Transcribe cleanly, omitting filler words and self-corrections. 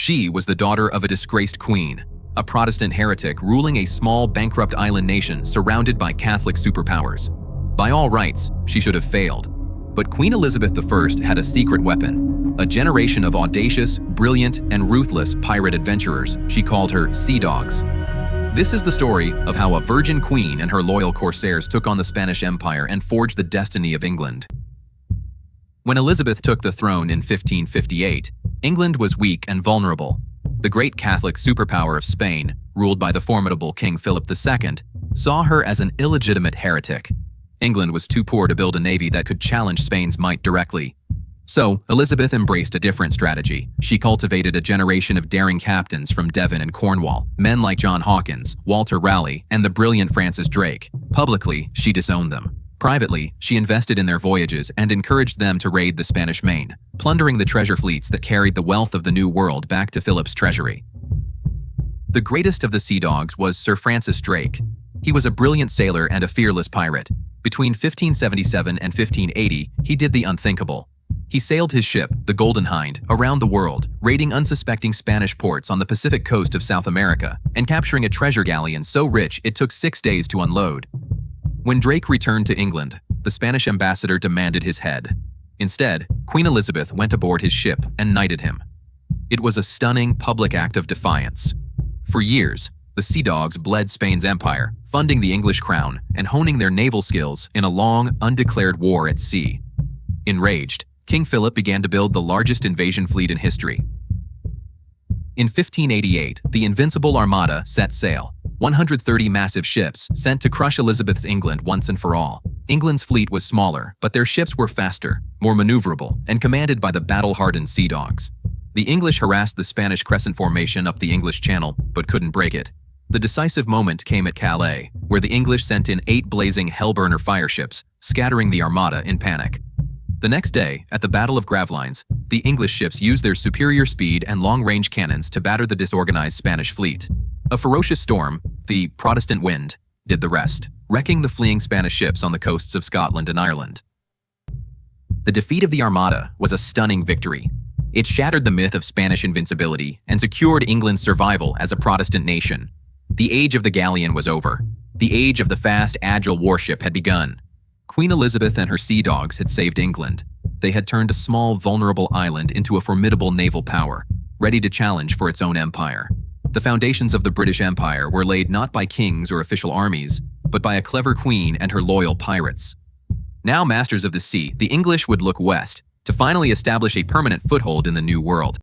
She was the daughter of a disgraced queen, a Protestant heretic ruling a small, bankrupt island nation surrounded by Catholic superpowers. By all rights, she should have failed. But Queen Elizabeth I had a secret weapon, a generation of audacious, brilliant, and ruthless pirate adventurers. She called her Sea Dogs. This is the story of how a virgin queen and her loyal corsairs took on the Spanish Empire and forged the destiny of England. When Elizabeth took the throne in 1558, England was weak and vulnerable. The great Catholic superpower of Spain, ruled by the formidable King Philip II, saw her as an illegitimate heretic. England was too poor to build a navy that could challenge Spain's might directly. So, Elizabeth embraced a different strategy. She cultivated a generation of daring captains from Devon and Cornwall, men like John Hawkins, Walter Raleigh, and the brilliant Francis Drake. Publicly, she disowned them. Privately, she invested in their voyages and encouraged them to raid the Spanish Main, plundering the treasure fleets that carried the wealth of the New World back to Philip's treasury. The greatest of the Sea Dogs was Sir Francis Drake. He was a brilliant sailor and a fearless pirate. Between 1577 and 1580, he did the unthinkable. He sailed his ship, the Golden Hind, around the world, raiding unsuspecting Spanish ports on the Pacific coast of South America and capturing a treasure galleon so rich it took 6 days to unload. When Drake returned to England, the Spanish ambassador demanded his head. Instead, Queen Elizabeth went aboard his ship and knighted him. It was a stunning public act of defiance. For years, the Sea Dogs bled Spain's empire, funding the English crown and honing their naval skills in a long, undeclared war at sea. Enraged, King Philip began to build the largest invasion fleet in history. In 1588, the invincible Armada set sail, 130 massive ships sent to crush Elizabeth's England once and for all. England's fleet was smaller, but their ships were faster, more maneuverable, and commanded by the battle-hardened Sea Dogs. The English harassed the Spanish crescent formation up the English Channel, but couldn't break it. The decisive moment came at Calais, where the English sent in 8 blazing Hellburner fireships, scattering the Armada in panic. The next day, at the Battle of Gravelines, the English ships used their superior speed and long-range cannons to batter the disorganized Spanish fleet. A ferocious storm, the Protestant wind, did the rest, wrecking the fleeing Spanish ships on the coasts of Scotland and Ireland. The defeat of the Armada was a stunning victory. It shattered the myth of Spanish invincibility and secured England's survival as a Protestant nation. The age of the galleon was over. The age of the fast, agile warship had begun. Queen Elizabeth and her Sea Dogs had saved England. They had turned a small, vulnerable island into a formidable naval power, ready to challenge for its own empire. The foundations of the British Empire were laid not by kings or official armies, but by a clever queen and her loyal pirates. Now masters of the sea, the English would look west to finally establish a permanent foothold in the New World.